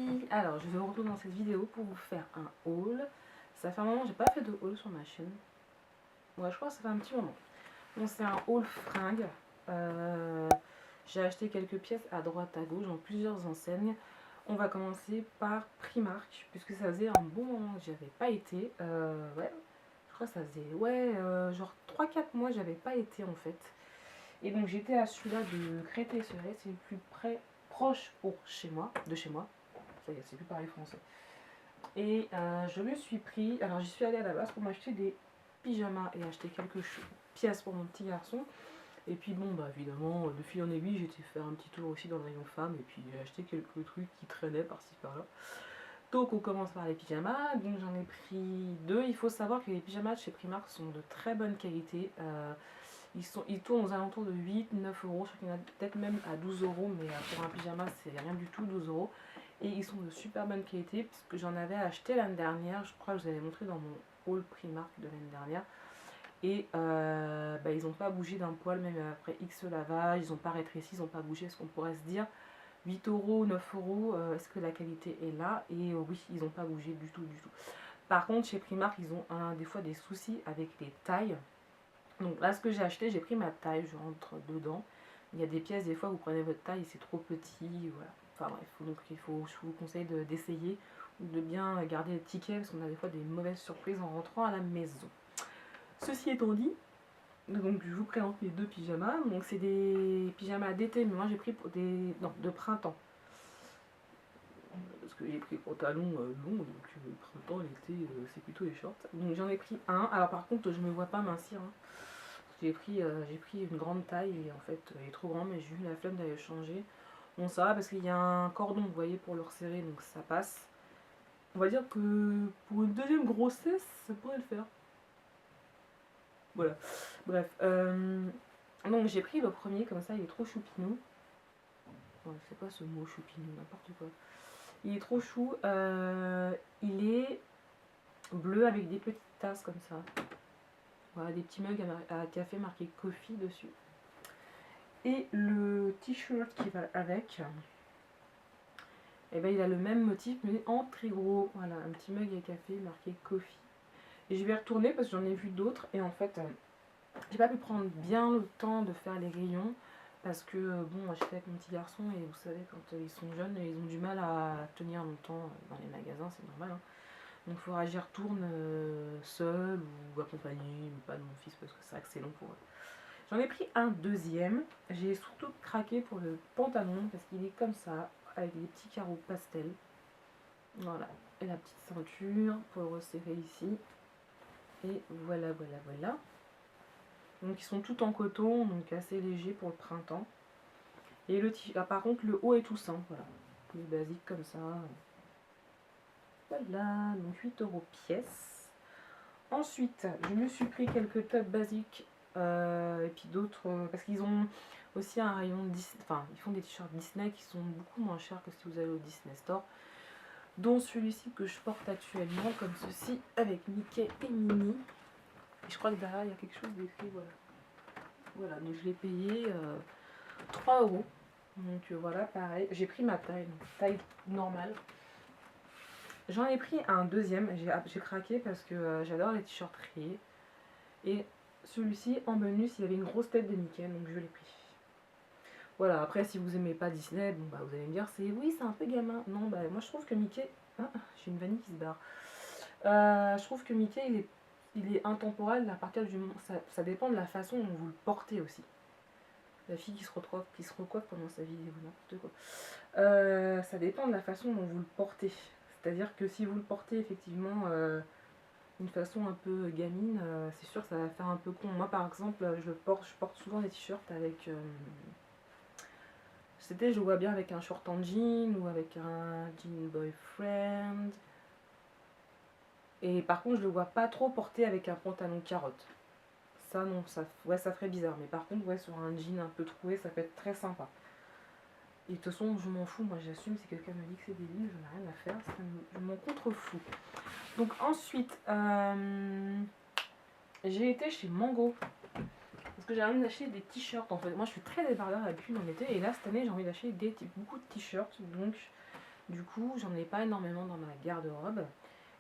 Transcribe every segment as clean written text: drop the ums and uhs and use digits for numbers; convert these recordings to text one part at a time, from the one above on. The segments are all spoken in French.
coucouki. Alors je vais vous retrouver dans cette vidéo pour vous faire un haul. Ça fait un moment que j'ai pas fait de haul sur ma chaîne. Ouais, je crois que ça fait un petit moment. Donc c'est un haul fringues. J'ai acheté quelques pièces à droite à gauche dans plusieurs enseignes. On va commencer par Primark, puisque ça faisait un bon moment que j'avais pas été. Ouais, je crois que ça faisait genre 3-4 mois que j'avais pas été en fait. Et donc j'étais à celui-là de Créteil-Soleil, c'est le plus proche de chez moi. Ça y est, c'est plus pareil français. Et je me suis pris, alors j'y suis allée à la base pour m'acheter des pyjamas et acheter quelques pièces pour mon petit garçon. Et puis bon, bah évidemment, de fil en aiguille, j'ai été faire un petit tour aussi dans le rayon femmes et puis j'ai acheté quelques trucs qui traînaient par-ci par-là. Donc on commence par les pyjamas, donc j'en ai pris deux. Il faut savoir que les pyjamas de chez Primark sont de très bonne qualité. Ils tournent aux alentours de 8-9 euros, je crois qu'il y en a peut-être même à 12 euros, mais pour un pyjama c'est rien du tout, 12 euros. Et ils sont de super bonne qualité, puisque j'en avais acheté l'année dernière, je crois que je vous avais montré dans mon haul Primark de l'année dernière. Et bah, ils n'ont pas bougé d'un poil, même après X lavage, ils n'ont pas rétréci, ils n'ont pas bougé, ce qu'on pourrait se dire. 8 euros, 9 euros, est-ce que la qualité est là? Et oui, ils n'ont pas bougé du tout, du tout. Par contre, chez Primark, ils ont des fois des soucis avec les tailles. Donc là, ce que j'ai acheté, j'ai pris ma taille, je rentre dedans. Il y a des pièces, des fois, vous prenez votre taille et c'est trop petit, voilà. Enfin bref, donc je vous conseille d'essayer ou de bien garder les tickets parce qu'on a des fois des mauvaises surprises en rentrant à la maison. Ceci étant dit, donc je vous présente les deux pyjamas. Donc c'est des pyjamas d'été, mais moi j'ai pris pour des... non, de printemps. Parce que j'ai pris pantalon long, donc le printemps, l'été, c'est plutôt les shorts. Donc j'en ai pris un. Alors par contre, je me vois pas mincir, hein. J'ai pris une grande taille et en fait il est trop grand, mais j'ai eu la flemme d'aller changer. Bon, ça va parce qu'il y a un cordon, vous voyez, pour le resserrer, donc ça passe. On va dire que pour une deuxième grossesse, ça pourrait le faire. Voilà. Bref. Donc j'ai pris le premier, comme ça, il est trop choupinou. Bon, c'est quoi ce mot choupinou, n'importe quoi. Il est trop chou. Il est bleu avec des petites tasses comme ça. Voilà, des petits mugs à café marqué coffee dessus. Et le t-shirt qui va avec, et ben il a le même motif mais en très gros. Voilà, un petit mug à café marqué coffee. Et je vais retourner parce que j'en ai vu d'autres et en fait j'ai pas pu prendre bien le temps de faire les rayons parce que bon, j'étais avec mon petit garçon et vous savez quand ils sont jeunes ils ont du mal à tenir longtemps dans les magasins, c'est normal, hein. Donc il faudra que j'y retourne seule ou accompagnée, mais pas de mon fils parce que c'est vrai que c'est long pour eux. J'en ai pris un deuxième. J'ai surtout craqué pour le pantalon parce qu'il est comme ça, avec des petits carreaux pastel. Voilà. Et la petite ceinture pour le resserrer ici. Et voilà, voilà, voilà. Donc ils sont tout en coton, donc assez léger pour le printemps. Et le t-shirt, par contre le haut est tout simple, voilà. Il est basique comme ça. Voilà, donc 8 euros pièce. Ensuite, je me suis pris quelques tops basiques et puis d'autres, parce qu'ils ont aussi un rayon Disney, enfin ils font des t-shirts Disney qui sont beaucoup moins chers que si vous allez au Disney Store, dont celui-ci que je porte actuellement, comme ceci, avec Mickey et Minnie. Et je crois que derrière il y a quelque chose d'écrit, voilà. Voilà, donc je l'ai payé 3 euros. Donc voilà, pareil, j'ai pris ma taille, donc taille normale. J'en ai pris un deuxième, j'ai craqué parce que j'adore les t-shirts rayés. Et celui-ci, en bonus, il y avait une grosse tête de Mickey, donc je l'ai pris. Voilà, après, si vous aimez pas Disney, bon, bah, vous allez me dire, oui, c'est un peu gamin. Non, bah, moi, je trouve que Mickey... Ah, j'ai une vanille qui se barre. Je trouve que Mickey, il est intemporel à partir du moment... Ça dépend de la façon dont vous le portez aussi. La fille qui se recoiffe pendant sa vidéo, n'importe quoi. Ça dépend de la façon dont vous le portez. C'est-à-dire que si vous le portez, effectivement... d'une façon un peu gamine, c'est sûr que ça va faire un peu con. Moi par exemple, je porte souvent des t-shirts avec... je le vois bien avec un short en jean ou avec un jean boyfriend. Et par contre, je le vois pas trop porté avec un pantalon carotte. Ça non, ça ferait bizarre. Mais par contre, ouais, sur un jean un peu troué, ça peut être très sympa. Et de toute façon, je m'en fous, moi j'assume, si quelqu'un me dit que c'est débile, je n'ai rien à faire, je m'en contrefous. Donc ensuite, j'ai été chez Mango. Parce que j'ai envie d'acheter des t-shirts en fait. Moi je suis très débardeur d'habitude en été et là cette année j'ai envie d'acheter beaucoup de t-shirts. Donc Du coup, j'en ai pas énormément dans ma garde-robe.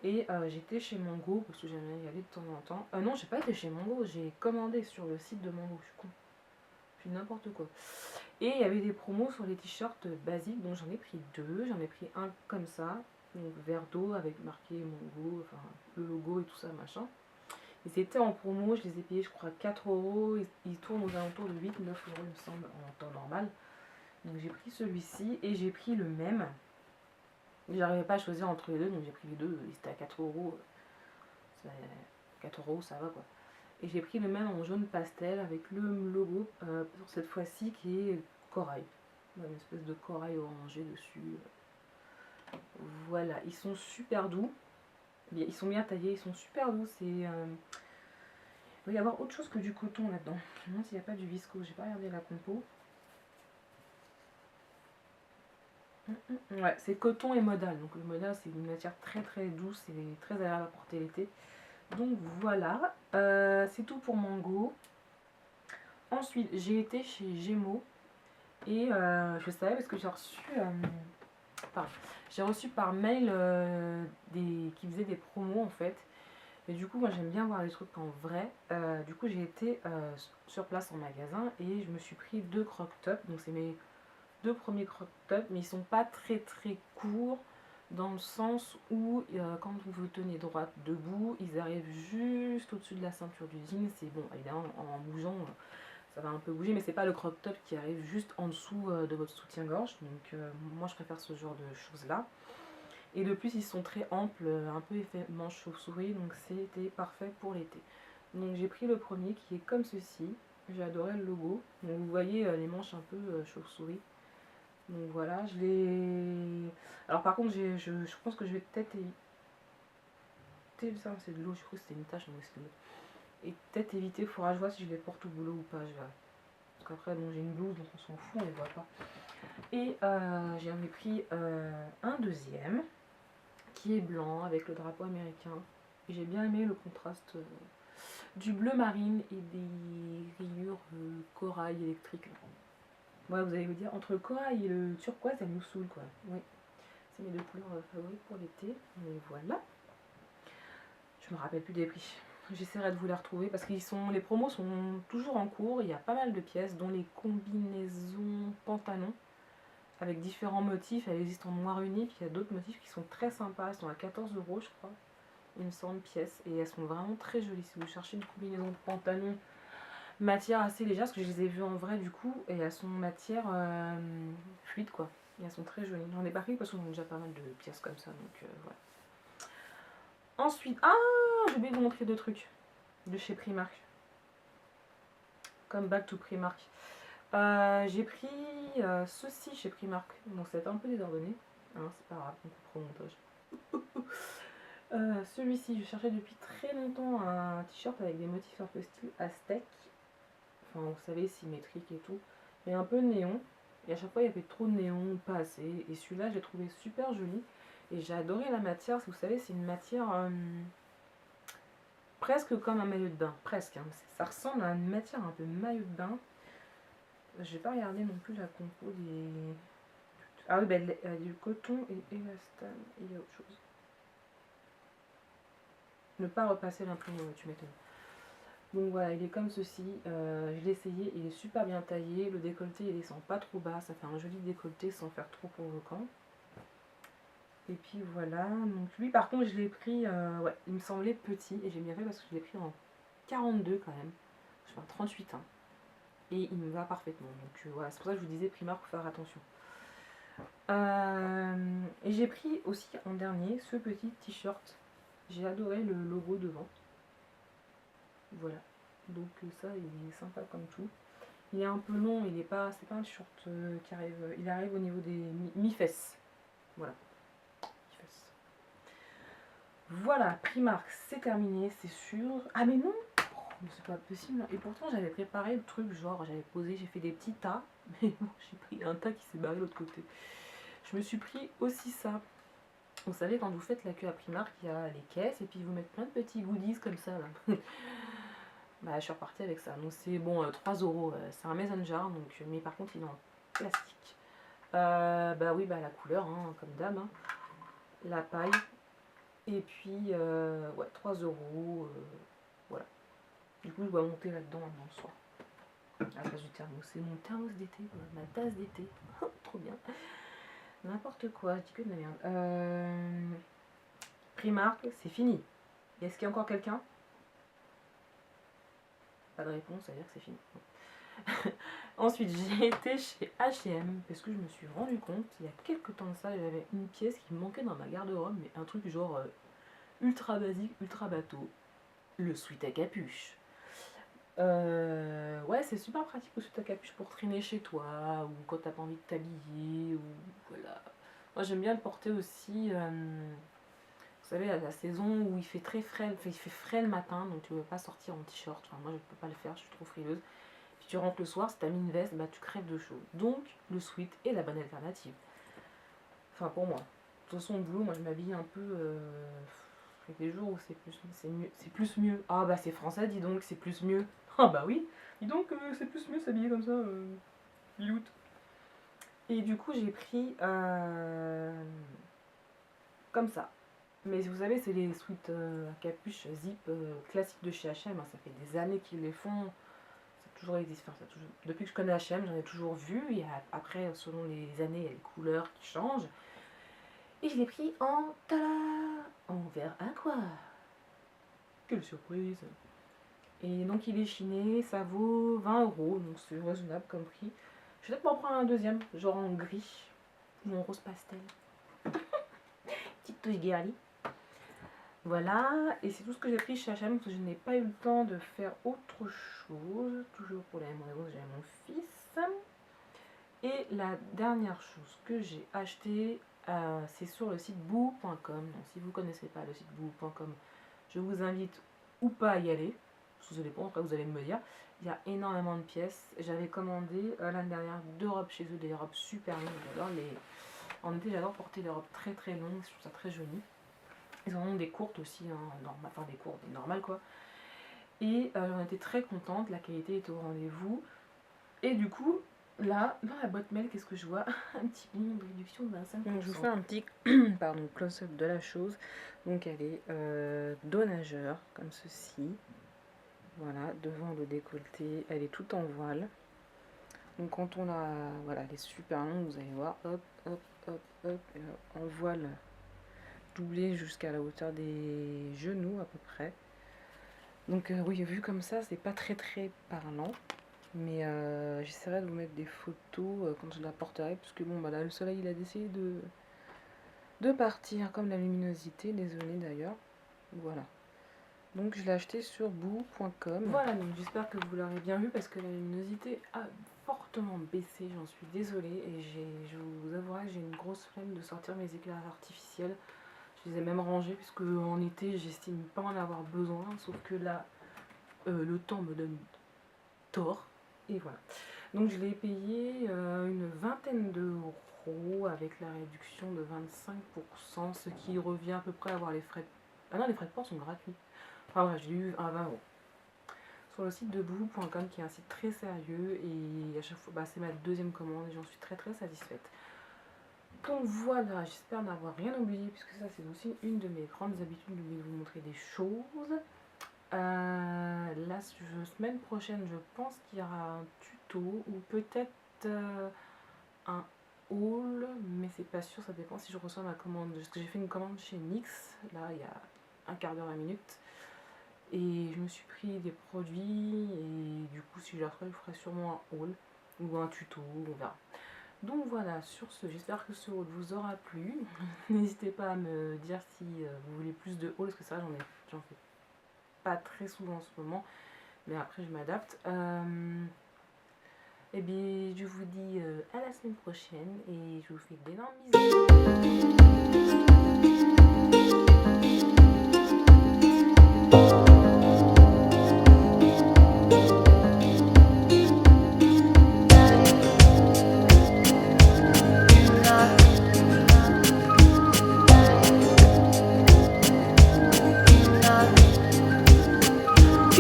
Et j'étais chez Mango, parce que j'aimais y aller de temps en temps. Non, j'ai pas été chez Mango, j'ai commandé sur le site de Mango, je suis con. Je suis n'importe quoi. Et il y avait des promos sur les t-shirts basiques, donc j'en ai pris deux. J'en ai pris un comme ça, donc vert d'eau avec marqué Mango, enfin le logo et tout ça, machin. Ils étaient en promo, je les ai payés je crois 4 €, ils tournent aux alentours de 8-9 € il me semble en temps normal. Donc j'ai pris celui-ci et j'ai pris le même. J'arrivais pas à choisir entre les deux, donc j'ai pris les deux, ils étaient à 4 €. 4 € ça va quoi. Et j'ai pris le même en jaune pastel avec le logo, pour cette fois-ci qui est corail. Une espèce de corail orangé dessus. Voilà, ils sont super doux. Ils sont bien taillés, ils sont super doux. Il va y avoir autre chose que du coton là-dedans. Je me demande s'il n'y a pas du viscose, j'ai pas regardé la compo. Ouais, c'est coton et modal. Donc le modal c'est une matière très très douce et très agréable à porter l'été. Donc voilà, c'est tout pour Mango. Ensuite, j'ai été chez Gémeaux et je savais parce que j'ai reçu par mail qui faisaient des promos en fait. Et du coup, moi j'aime bien voir les trucs en vrai. Du coup, j'ai été sur place en magasin et je me suis pris 2 croc-top. Donc, c'est mes 2 premiers croc-top, mais ils sont pas très très courts dans le sens où quand vous vous tenez droite debout, ils arrivent juste au-dessus de la ceinture du jean. C'est bon, évidemment, en bougeant, ça va un peu bouger, mais c'est pas le croc-top qui arrive juste en dessous de votre soutien-gorge. Donc, moi je préfère ce genre de choses-là. Et de plus, ils sont très amples, un peu effet manche chauve-souris, donc c'était parfait pour l'été. Donc j'ai pris le premier qui est comme ceci. J'ai adoré le logo. Donc vous voyez les manches un peu chauve-souris. Donc voilà, je l'ai. Alors par contre, je pense que je vais peut-être éviter. Ça, c'est de l'eau, je crois que c'était une tache, donc c'est de l'eau. Et peut-être éviter, il faudra que je vois si je les porte au boulot ou pas. Je verrai. Parce qu'après, bon, j'ai une blouse, donc on s'en fout, on les voit pas. Et j'en ai pris un deuxième qui est blanc avec le drapeau américain. Et j'ai bien aimé le contraste du bleu marine et des rayures corail électrique. Ouais, vous allez vous dire, entre le corail et le turquoise, elle nous saoule quoi. Oui, c'est mes 2 couleurs favorites pour l'été. Mais voilà. Je me rappelle plus des prix. J'essaierai de vous les retrouver parce que les promos sont toujours en cours. Il y a pas mal de pièces, dont les combinaisons pantalons avec différents motifs. Elles existent en noir uni, puis il y a d'autres motifs qui sont très sympas. Elles sont à 14 € je crois, il me semble, pièces. Et elles sont vraiment très jolies. Si vous cherchez une combinaison de pantalons matière assez légère, parce que je les ai vues en vrai du coup, et elles sont matière fluide quoi. Et elles sont très jolies. J'en ai pas pris parce qu'on a déjà pas mal de pièces comme ça, donc voilà. Ensuite, j'ai oublié de vous montrer 2 trucs de chez Primark. Comme back to Primark. J'ai pris ceci chez Primark. Bon, c'est un peu désordonné. Hein, c'est pas grave, on coupera au montage. Celui-ci, je cherchais depuis très longtemps un t-shirt avec des motifs un peu style aztèque. Enfin, vous savez, symétrique et tout. Mais un peu néon. Et à chaque fois, il y avait trop de néon, pas assez. Et celui-là, j'ai trouvé super joli. Et j'ai adoré la matière. Vous savez, c'est une matière presque comme un maillot de bain. Presque. Hein. Ça ressemble à une matière un peu maillot de bain. J'ai pas regardé non plus la compo des. Ah oui, ben, il y a du coton et élastane. Et il y a autre chose. Ne pas repasser l'imprimante, tu m'étonnes. Donc voilà, il est comme ceci. Je l'ai essayé, il est super bien taillé. Le décolleté, il descend pas trop bas. Ça fait un joli décolleté sans faire trop provoquant. Et puis voilà. Donc lui, par contre, je l'ai pris. Ouais, il me semblait petit. Et j'ai bien fait parce que je l'ai pris en 42 quand même. Je fais un 38 hein. Et il me va parfaitement. Donc voilà, c'est pour ça que je vous disais, Primark, faut faire attention. Et j'ai pris aussi en dernier ce petit t-shirt. J'ai adoré le logo devant. Voilà. Donc ça, il est sympa comme tout. Il est un peu long, c'est pas un short qui arrive. Il arrive au niveau des mi-fesses. Voilà. Mi-fesses. Voilà, Primark, c'est terminé, c'est sûr. Ah mais non! Mais c'est pas possible. Et pourtant j'avais préparé le truc, genre j'avais posé, j'ai fait des petits tas. Mais bon, j'ai pris un tas qui s'est barré de l'autre côté. Je me suis pris aussi ça. Vous savez, quand vous faites la queue à Primark, il y a les caisses et puis vous mettez plein de petits goodies comme ça là. Bah, je suis repartie avec ça. Donc c'est bon, 3 €. C'est un mason jar, donc, mais par contre il est en plastique. Bah oui, bah la couleur, hein, comme d'hab, hein. La paille. Et puis, ouais, 3 €. Voilà. Du coup, je dois monter là-dedans maintenant le soir. À la place du thermos. C'est mon thermos d'été, ma tasse d'été. Trop bien. N'importe quoi, je dis que de la merde. Primark, c'est fini. Est-ce qu'il y a encore quelqu'un? Pas de réponse, ça veut dire que c'est fini. Ensuite, j'ai été chez H&M parce que je me suis rendu compte, il y a quelques temps de ça, j'avais une pièce qui me manquait dans ma garde-robe, mais un truc genre ultra basique, ultra bateau, le sweat à capuche. Ouais, c'est super pratique le sweat à capuche pour traîner chez toi, ou quand t'as pas envie de t'habiller, ou voilà. Moi j'aime bien le porter aussi, vous savez, à la saison où il fait très frais, il fait frais le matin, donc tu veux pas sortir en t-shirt, enfin moi je peux pas le faire, je suis trop frileuse. Puis tu rentres le soir, si t'as mis une veste, bah tu crèves de chaud. Donc le sweat est la bonne alternative. Enfin pour moi. De toute façon au boulot, moi je m'habille un peu... il y a des jours où c'est plus mieux. Ah bah c'est français, dis donc, c'est plus mieux. Ah bah oui, dis donc c'est plus mieux s'habiller comme ça, biloute. Et du coup j'ai pris comme ça. Mais vous savez, c'est les sweats à capuche zip classiques de chez H&M, hein. Ça fait des années qu'ils les font. Ça a toujours existé. Enfin, depuis que je connais H&M, j'en ai toujours vu. Et après, selon les années, il y a les couleurs qui changent. Et je l'ai pris en vert aqua. Quelle surprise! Et donc il est chiné, ça vaut 20 €, donc c'est raisonnable comme prix. Je vais peut-être m'en prendre un deuxième, genre en gris ou en rose pastel. Petite touche girly. Voilà, et c'est tout ce que j'ai pris chez H&M parce que je n'ai pas eu le temps de faire autre chose. Toujours pour les mêmes raisons, j'ai mon fils. Et la dernière chose que j'ai acheté, c'est sur le site boo.com. Donc si vous ne connaissez pas le site boo.com, je vous invite ou pas à y aller. Ça dépend, après vous allez me dire. Il y a énormément de pièces. J'avais commandé l'année dernière 2 robes chez eux, des robes super longues. J'adore en été, j'adore porter des robes très très longues, je trouve ça très joli. Ils en ont des courtes aussi, hein, enfin des courtes, des normales quoi. Et j'en étais très contente, la qualité était au rendez-vous. Et du coup, là, dans la boîte mail, qu'est-ce que je vois? Un petit bon de réduction de 25%. Donc, je vous fais un petit pardon, close-up de la chose. Donc elle est donnageur, comme ceci. Voilà, devant le décolleté, elle est toute en voile. Donc quand on a, voilà, elle est super longue, vous allez voir, hop, hop, hop, hop, en voile doublée jusqu'à la hauteur des genoux à peu près. Donc oui, vu comme ça, c'est pas très très parlant. Mais j'essaierai de vous mettre des photos quand je la porterai, parce que bon, bah là, le soleil, il a décidé de partir, comme la luminosité, désolé d'ailleurs. Voilà. Donc je l'ai acheté sur boo.com. Voilà, donc j'espère que vous l'aurez bien vu, parce que la luminosité a fortement baissé, j'en suis désolée. Et je vous avouerai que j'ai une grosse flemme de sortir mes éclairages artificiels. Je les ai même rangés, puisque en été, j'estime pas en avoir besoin, sauf que là, le temps me donne tort. Et voilà. Donc je l'ai payé une vingtaine d'euros avec la réduction de 25%, ce qui revient à peu près à avoir les frais. Ah non, les frais de port sont gratuits. Enfin bref, j'ai eu à 20 €. Sur le site de boo.com, qui est un site très sérieux, et à chaque fois, bah, c'est ma deuxième commande et j'en suis très très satisfaite. Donc voilà, j'espère n'avoir rien oublié, puisque ça c'est aussi une de mes grandes habitudes de vous montrer des choses. La semaine prochaine, je pense qu'il y aura un tuto ou peut-être un haul, mais c'est pas sûr, ça dépend si je reçois ma commande. Parce que j'ai fait une commande chez NYX, là il y a un quart d'heure, 20 minutes, et je me suis pris des produits, et du coup si je la ferai, je ferai sûrement un haul ou un tuto, on verra. Donc voilà, sur ce, j'espère que ce haul vous aura plu. N'hésitez pas à me dire si vous voulez plus de haul, parce que ça j'en fais pas très souvent en ce moment, mais après je m'adapte. Et bien je vous dis à la semaine prochaine, et je vous fais d'énormes bisous.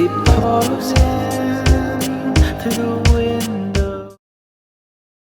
It pours in through the